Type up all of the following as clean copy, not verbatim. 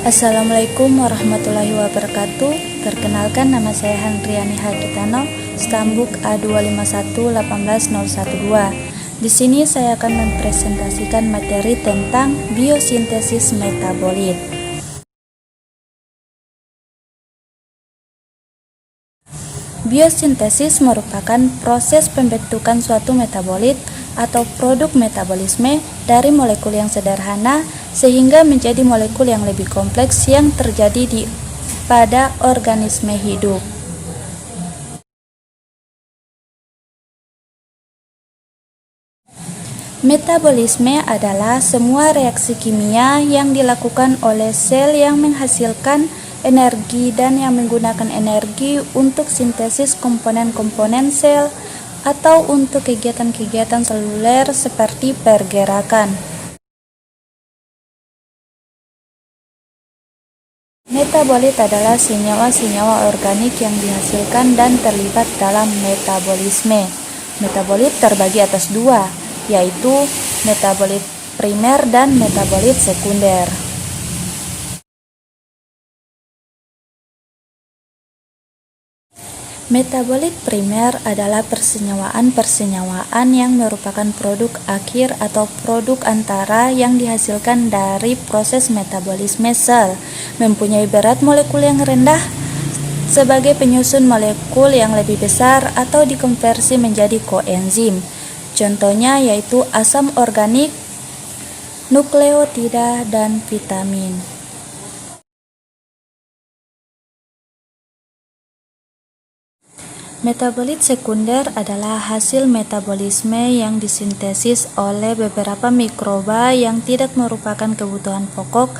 Assalamualaikum warahmatullahi wabarakatuh. Perkenalkan, nama saya Handriani Harditano, Stambuk A251-18012. Di sini saya akan mempresentasikan materi tentang biosintesis metabolit. Biosintesis merupakan proses pembentukan suatu metabolit atau produk metabolisme dari molekul yang sederhana sehingga menjadi molekul yang lebih kompleks yang terjadi pada organisme hidup. Metabolisme adalah semua reaksi kimia yang dilakukan oleh sel yang menghasilkan energi dan yang menggunakan energi untuk sintesis komponen-komponen sel atau untuk kegiatan-kegiatan seluler seperti pergerakan. Metabolit adalah senyawa-senyawa organik yang dihasilkan dan terlibat dalam metabolisme. Metabolit terbagi atas dua, yaitu metabolit primer dan metabolit sekunder. Metabolit primer adalah persenyawaan-persenyawaan yang merupakan produk akhir atau produk antara yang dihasilkan dari proses metabolisme sel, mempunyai berat molekul yang rendah sebagai penyusun molekul yang lebih besar atau dikonversi menjadi koenzim. Contohnya yaitu asam organik, nukleotida, dan vitamin. Metabolit sekunder adalah hasil metabolisme yang disintesis oleh beberapa mikroba yang tidak merupakan kebutuhan pokok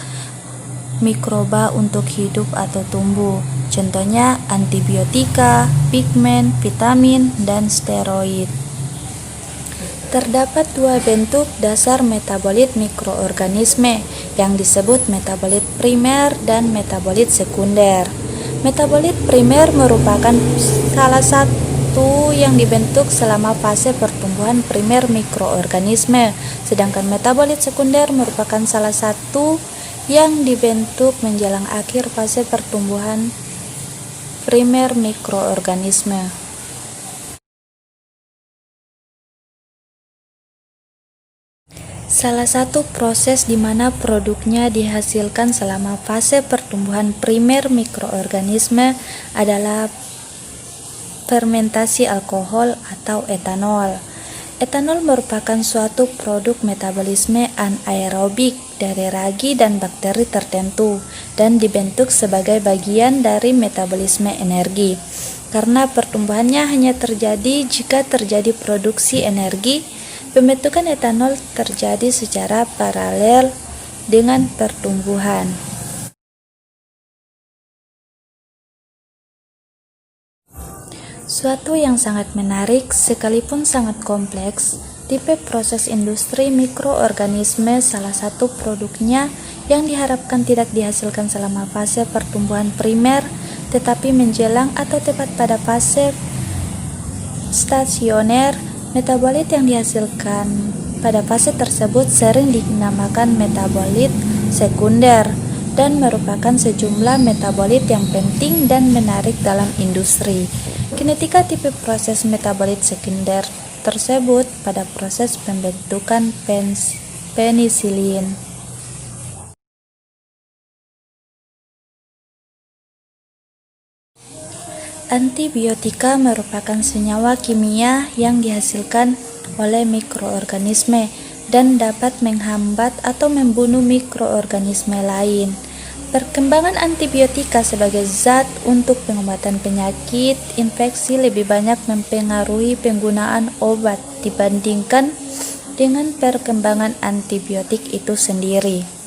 mikroba untuk hidup atau tumbuh. Contohnya antibiotika, pigmen, vitamin, dan steroid. Terdapat dua bentuk dasar metabolit mikroorganisme yang disebut metabolit primer dan metabolit sekunder. Metabolit primer merupakan salah satu yang dibentuk selama fase pertumbuhan primer mikroorganisme, sedangkan metabolit sekunder merupakan salah satu yang dibentuk menjelang akhir fase pertumbuhan primer mikroorganisme. Salah satu proses di mana produknya dihasilkan selama fase pertumbuhan primer mikroorganisme adalah fermentasi alkohol atau etanol. Etanol merupakan suatu produk metabolisme anaerobik dari ragi dan bakteri tertentu dan dibentuk sebagai bagian dari metabolisme energi. Karena pertumbuhannya hanya terjadi jika terjadi produksi energi, pembentukan etanol terjadi secara paralel dengan pertumbuhan. Suatu yang sangat menarik, sekalipun sangat kompleks, tipe proses industri mikroorganisme salah satu produknya yang diharapkan tidak dihasilkan selama fase pertumbuhan primer, tetapi menjelang atau tepat pada fase stasioner. Metabolit yang dihasilkan pada fase tersebut sering dinamakan metabolit sekunder dan merupakan sejumlah metabolit yang penting dan menarik dalam industri. Kinetika tipe proses metabolit sekunder tersebut pada proses pembentukan penisilin. Antibiotika merupakan senyawa kimia yang dihasilkan oleh mikroorganisme dan dapat menghambat atau membunuh mikroorganisme lain. Perkembangan antibiotika sebagai zat untuk pengobatan penyakit infeksi lebih banyak mempengaruhi penggunaan obat dibandingkan dengan perkembangan antibiotik itu sendiri.